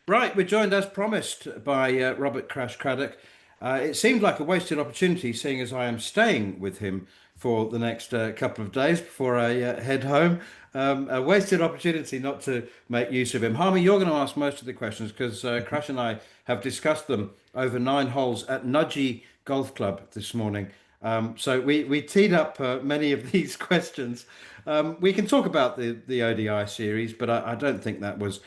Right, we're joined as promised by Robert Crash Craddock. It seemed like a wasted opportunity, seeing as I am staying with him for the next couple of days before I head home. A wasted opportunity not to make use of him. Harmy, you're going to ask most of the questions because Crash and I have discussed them over 9 holes at Nudgee Golf Club this morning. So we teed up many of these questions. We can talk about the ODI series, but I don't think that was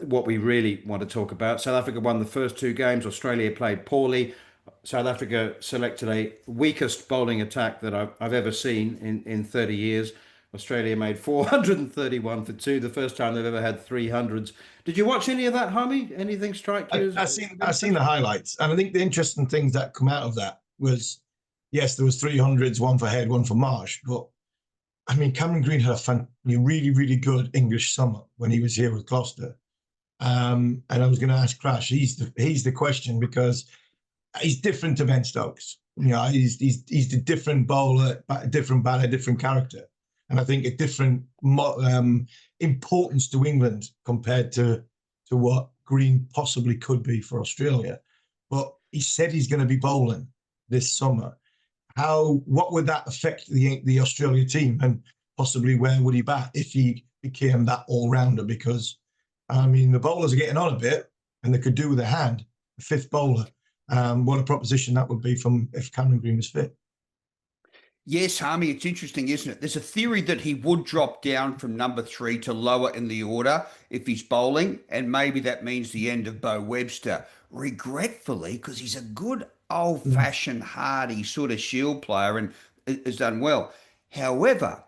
what we really want to talk about. South Africa won the first 2 games. Australia played poorly. South Africa selected a weakest bowling attack that I've ever seen in 30 years. Australia made 431 for 2, the first time they've ever had 300s. Did you watch any of that, Harmy? Anything strike you as I've seen the highlights, and I think the interesting things that come out of that was, yes, there was 300s, one for Head, one for Marsh, but I mean, Cameron Green had a really, really good English summer when he was here with Gloucester. And I was going to ask Crash, he's the question, because he's different to Ben Stokes. You know, he's the different bowler, a different batter, different character, and I think a different importance to England compared to what Green possibly could be for Australia. But he said he's going to be bowling this summer. What would that affect the Australia team, and possibly where would he bat if he became that all-rounder? Because I mean, the bowlers are getting on a bit, and they could do with a hand, a fifth bowler. What a proposition that would be from if Cameron Green was fit. Yes, Harmy, it's interesting, isn't it? There's a theory that he would drop down from number 3 to lower in the order if he's bowling, and maybe that means the end of Bo Webster. Regretfully, because he's a good old-fashioned, hardy sort of shield player and has done well. However,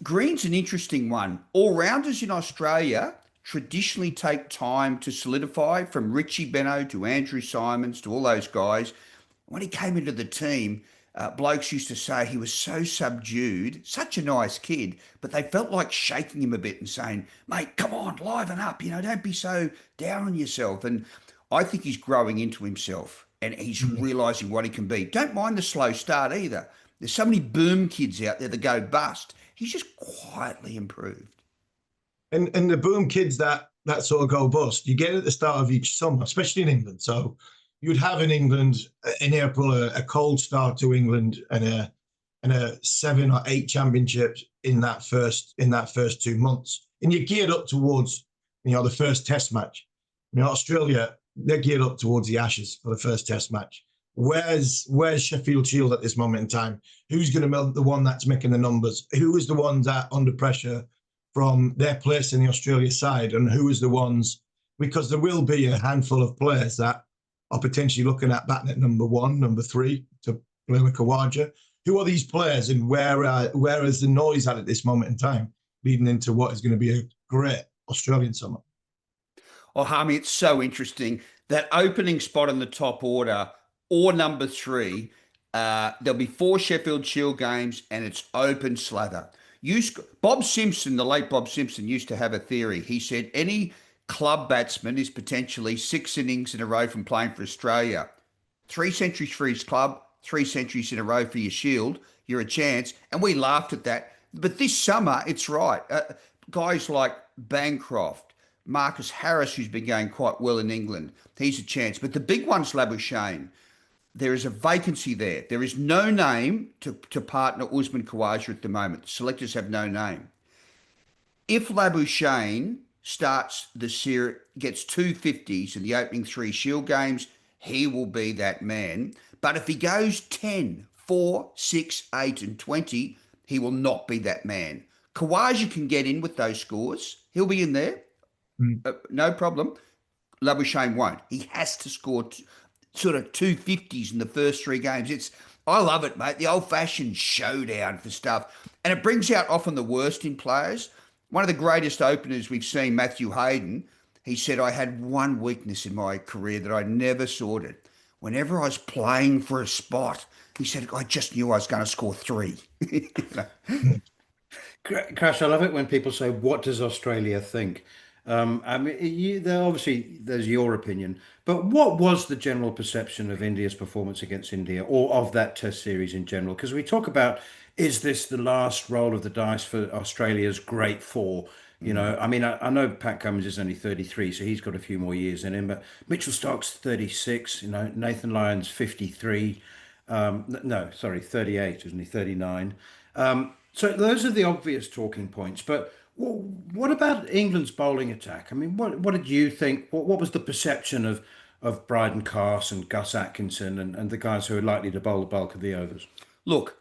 Green's an interesting one. All-rounders in Australia traditionally take time to solidify, from Richie Benaud to Andrew Simons to all those guys. When he came into the team, blokes used to say he was so subdued, such a nice kid, but they felt like shaking him a bit and saying, mate, come on, liven up, don't be so down on yourself. And I think he's growing into himself, and he's realising what he can be. Don't mind the slow start either. There's so many boom kids out there that go bust. He's just quietly improved. And the boom kids that sort of go bust, you get at the start of each summer, especially in England. So you'd have in England in April a cold start to England and a 7 or 8 championships in that first 2 months, and you're geared up towards the first Test match. Australia, they're geared up towards the Ashes for the first Test match. Where's Sheffield Shield at this moment in time? Who's going to be the one that's making the numbers? Who is the ones that under pressure from their place in the Australia side, and who is the ones, because there will be a handful of players that are potentially looking at batting at number 1, number 3 to play with Khawaja. Who are these players, and where is the noise at this moment in time, leading into what is going to be a great Australian summer? Oh, Harmy, it's so interesting. That opening spot in the top order, or number 3, there'll be 4 Sheffield Shield games, and it's open slather. Bob Simpson, the late Bob Simpson, used to have a theory. He said any club batsman is potentially 6 innings in a row from playing for Australia. 3 centuries for his club, 3 centuries in a row for your Shield. You're a chance. And we laughed at that. But this summer, it's right. Guys like Bancroft, Marcus Harris, who's been going quite well in England, he's a chance. But the big one's Labuschagne. There is a vacancy there. There is no name to partner Usman Khawaja at the moment. The selectors have no name. If Labuschagne starts the series, gets 250s in the opening 3 Shield games, he will be that man. But if he goes 10, 4, 6, 8 and 20, he will not be that man. Khawaja can get in with those scores. He'll be in there. No problem. Labuschagne won't. He has to score sort of 250s in the first 3 games. I love it, mate. The old-fashioned showdown for stuff. And it brings out often the worst in players. One of the greatest openers we've seen, Matthew Hayden, he said, I had one weakness in my career that I never sorted. Whenever I was playing for a spot, he said, I just knew I was going to score 3. Crash, I love it when people say, what does Australia think? I mean, there's your opinion, but what was the general perception of India's performance against India, or of that Test series in general? Because we talk about, is this the last roll of the dice for Australia's great 4? You know, I mean, I know Pat Cummins is only 33, so he's got a few more years in him. But Mitchell Starc's 36. You know, Nathan Lyon's 53. No, sorry, 38, isn't he? 39. So those are the obvious talking points. But what about England's bowling attack? I mean, what did you think? What was the perception of Bryden Carse and Gus Atkinson and the guys who are likely to bowl the bulk of the overs? Look,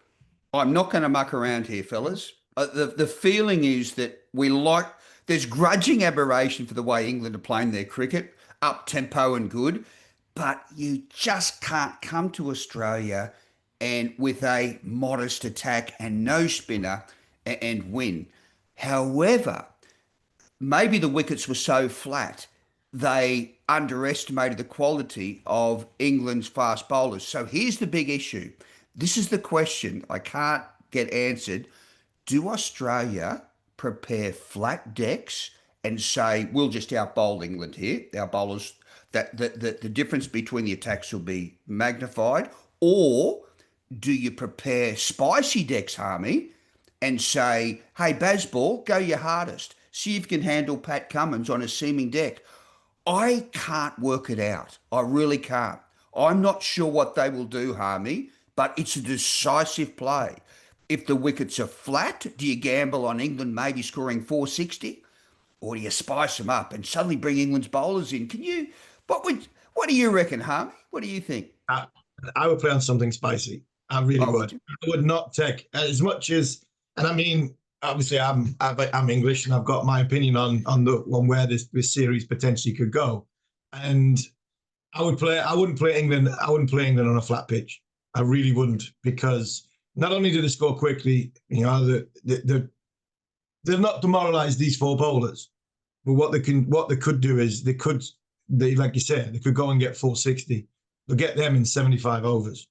I'm not going to muck around here, fellas. The feeling is that there's grudging admiration for the way England are playing their cricket, up tempo and good, but you just can't come to Australia and with a modest attack and no spinner and win. However, maybe the wickets were so flat they underestimated the quality of England's fast bowlers. So here's the big issue. This is the question I can't get answered. Do Australia prepare flat decks and say we'll just outbowl England here? Our bowlers, that the difference between the attacks will be magnified, or do you prepare spicy decks, Harmy, and say, hey, Bazball, go your hardest. See if you can handle Pat Cummins on a seaming deck. I can't work it out. I really can't. I'm not sure what they will do, Harmy, but it's a decisive play. If the wickets are flat, do you gamble on England maybe scoring 460? Or do you spice them up and suddenly bring England's bowlers in? What do you reckon, Harmy? What do you think? I would play on something spicy. I really Would would. you? I would not take as much as, and I mean, obviously, I'm English, and I've got my opinion on where this series potentially could go. And I wouldn't play England. I wouldn't play England on a flat pitch. I really wouldn't, because not only do they score quickly, you know, they've not demoralised these four bowlers. But what they could do is like you said, they could go and get 460. They'll get them in 75 overs.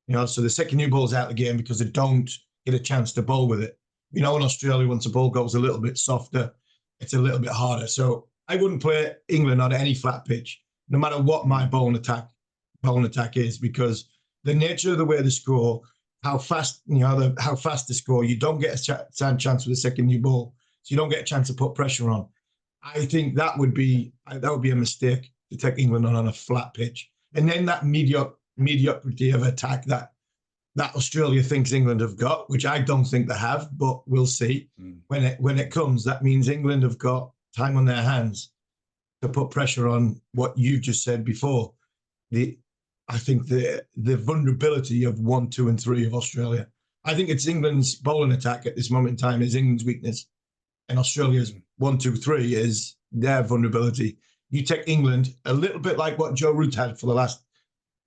You know, so the second new ball's out of the game because they don't get a chance to bowl with it. You know, in Australia, once the ball goes a little bit softer, it's a little bit harder. So I wouldn't play England on any flat pitch, no matter what my bowling attack is, because the nature of the way they score, how fast they score, you don't get a chance with a second new ball, so you don't get a chance to put pressure on. I think that would be a mistake to take England on a flat pitch, and then that mediocrity of attack that Australia thinks England have got, which I don't think they have, but we'll see. When it comes, that means England have got time on their hands to put pressure on what you just said before. I think the vulnerability of 1, 2, and 3 of Australia. I think it's England's bowling attack at this moment in time is England's weakness, and Australia's 1, 2, 3 is their vulnerability. You take England a little bit like what Joe Root had for the last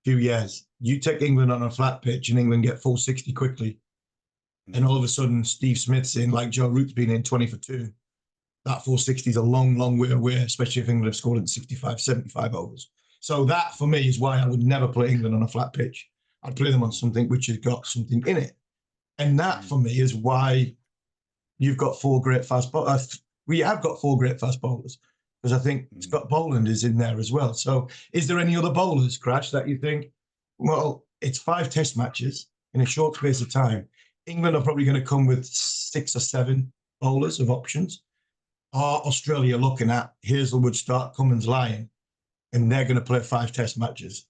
few years. You take England on a flat pitch and England get 460 quickly. And all of a sudden, Steve Smith's in, like Joe Root's been in 20 for 2. That 460 is a long, long way away, especially if England have scored in 65, 75 overs. So that, for me, is why I would never play England on a flat pitch. I'd play them on something which has got something in it. And that, for me, is why you've got 4 great fast bowlers. We have got 4 great fast bowlers, because I think Scott Boland is in there as well. So is there any other bowlers, Crash, that you think, well, it's 5 test matches in a short space of time. England are probably going to come with 6 or 7 bowlers of options. Are Australia looking at Hazelwood, Stark, Cummins, Lyon, and they're going to play 5 test matches?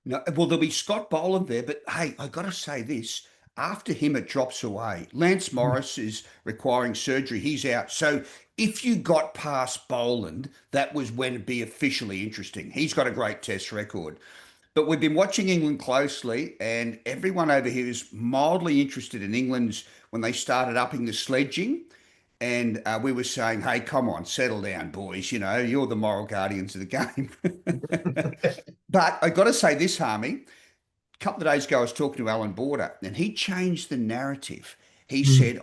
No, well, there'll be Scott Boland there, but hey, I got to say this. After him, it drops away. Lance Morris is requiring surgery. He's out. So if you got past Boland, that was when it'd be officially interesting. He's got a great test record. But we've been watching England closely, and everyone over here is mildly interested in England's when they started upping the sledging. And we were saying, hey, come on, settle down, boys. You know, you're the moral guardians of the game. But I got to say this, Harmy. A couple of days ago, I was talking to Alan Border, and he changed the narrative. He said,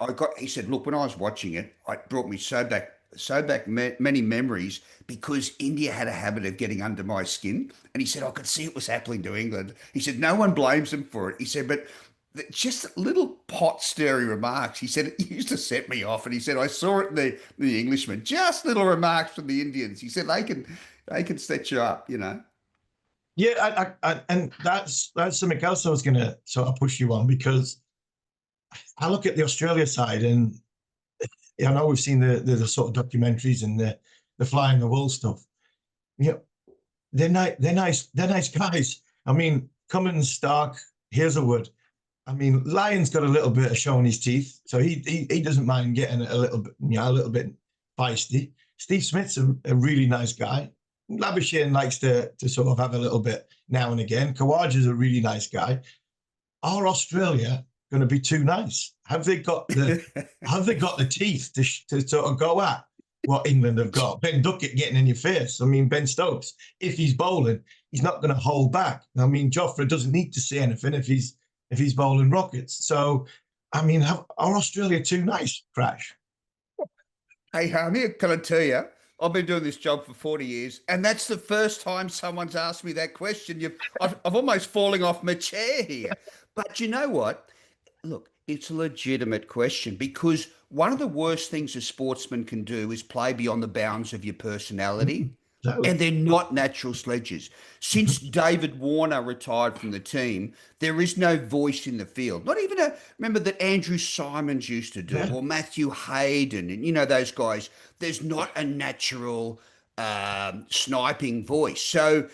look, when I was watching it, it brought me so back many memories, because India had a habit of getting under my skin. And he said, I could see it was happening to England. He said, no one blames them for it. He said, but just little pot stirring remarks. He said, it used to set me off. And he said, I saw it in the Englishmen, just little remarks from the Indians. He said, they can set you up, you know. Yeah, and that's something else I was going to sort of push you on, because I look at the Australia side, and I know we've seen the sort of documentaries and the fly in the wall stuff. Yeah, they're nice guys. I mean, Cummins, Stark, Hazelwood. I mean, Lyon's got a little bit of showing his teeth, so he doesn't mind getting a little bit feisty. Steve Smith's a really nice guy. Labuschagne likes to sort of have a little bit now and again. Kawaja's a really nice guy. Are Australia going to be too nice? Have they got the teeth to sort of go at what England have got? Ben Duckett getting in your face. I mean, Ben Stokes, if he's bowling, he's not going to hold back. I mean, Jofra doesn't need to say anything if he's bowling rockets. So, I mean, are Australia too nice, Crash? Hey, Harmy, can I tell you, I've been doing this job for 40 years, and that's the first time someone's asked me that question. I've almost falling off my chair here. But you know what? Look, it's a legitimate question, because one of the worst things a sportsman can do is play beyond the bounds of your personality. Exactly. And they're not natural sledgers. Since David Warner retired from the team, there is no voice in the field. Not even remember that Andrew Simons used to do, or Matthew Hayden, and those guys. There's not a natural sniping voice. So,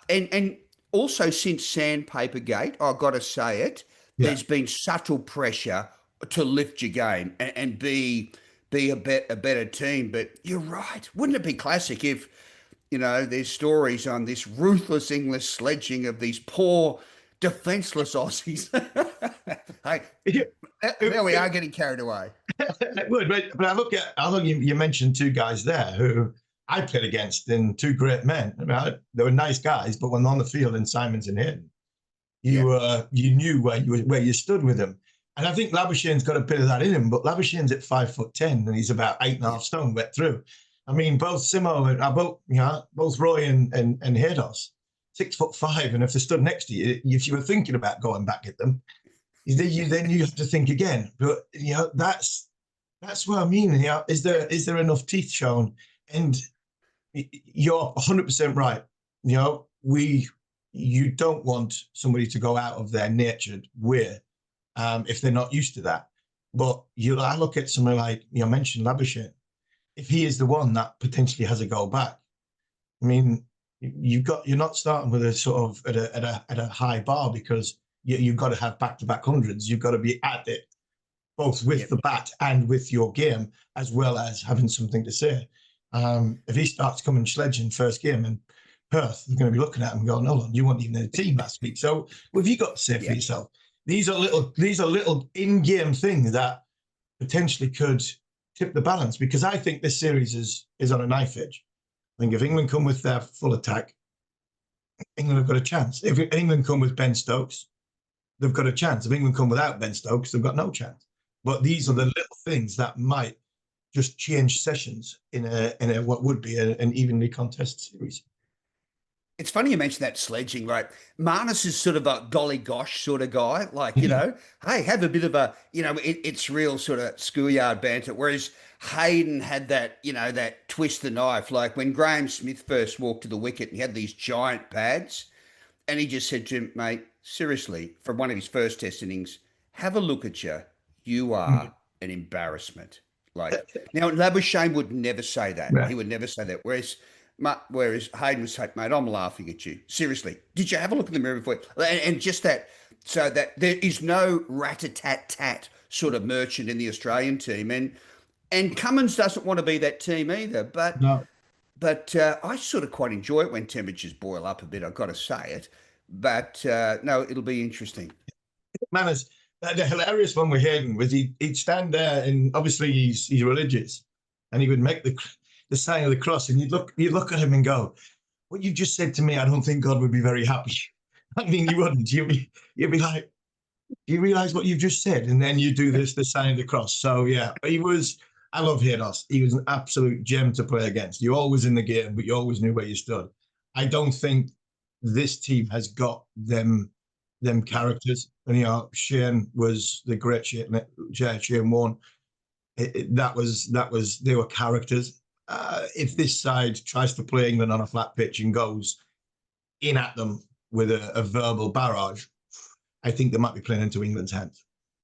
and also since Sandpaper Gate, I've got to say it, there's been subtle pressure to lift your game and be a better team. But you're right. Wouldn't it be classic if, there's stories on this ruthless English sledging of these poor defenceless Aussies? Hey, there we are getting carried away. It would, but I look, you mentioned two guys there who I played against, and two great men. I mean, they were nice guys, but when on the field in Simons and Hayden, you knew where you stood with them. And I think Labuschagne's got a bit of that in him, but Labuschagne's at 5'10" and he's about 8.5 stone wet through. I mean, both Simo and both Roy and Hados, 6'5", and if they stood next to you, if you were thinking about going back at them, then you have to think again. But that's what I mean. Is there enough teeth shown? And you're 100% right. You don't want somebody to go out of their natured way. If they're not used to that. But I look at someone like, mentioned Labuschagne. If he is the one that potentially has a go back, I mean, you're not starting with a sort of at a high bar, because you've got to have back-to-back hundreds. You've got to be at it, both with the bat and with your game, as well as having something to say. If he starts coming sledging first game in Perth, they're going to be looking at him and going, "Hold on, you weren't even in the team last week. So what have you got to say for yourself?" These are little in-game things that potentially could tip the balance, because I think this series is on a knife edge. I think if England come with their full attack, England have got a chance. If England come with Ben Stokes, they've got a chance. If England come without Ben Stokes, they've got no chance. But these are the little things that might just change sessions in a what would be an evenly contested series. It's funny you mentioned that sledging, right? Marnus is sort of a golly gosh sort of guy, like, hey, have a bit of a, it's real sort of schoolyard banter. Whereas Hayden had that, that twist the knife. Like when Graham Smith first walked to the wicket and he had these giant pads, and he just said to him, "Mate, seriously," from one of his first test innings, "have a look at you. You are an embarrassment." Like, now Labuschagne would never say that. Right. He would never say that. Whereas Hayden was saying, "Mate, I'm laughing at you. Seriously, did you have a look in the mirror before?" And just that, so that there is no rat-a-tat-tat sort of merchant in the Australian team. And Cummins doesn't want to be that team either. But I sort of quite enjoy it when temperatures boil up a bit, I've got to say it. But no, it'll be interesting. Man, the hilarious one with Hayden was he'd stand there, and obviously he's religious, and he would make the sign of the cross, and you'd look at him and go, "What you just said to me, I don't think God would be very happy." I mean, you wouldn't. You'd be like, "Do you realize what you've just said?" And then you do the sign of the cross. So yeah, I love Hados. He was an absolute gem to play against. You're always in the game, but you always knew where you stood. I don't think this team has got them characters. And Shane was the great Shane Warne. They were characters. If this side tries to play England on a flat pitch and goes in at them with a verbal barrage, I think they might be playing into England's hands.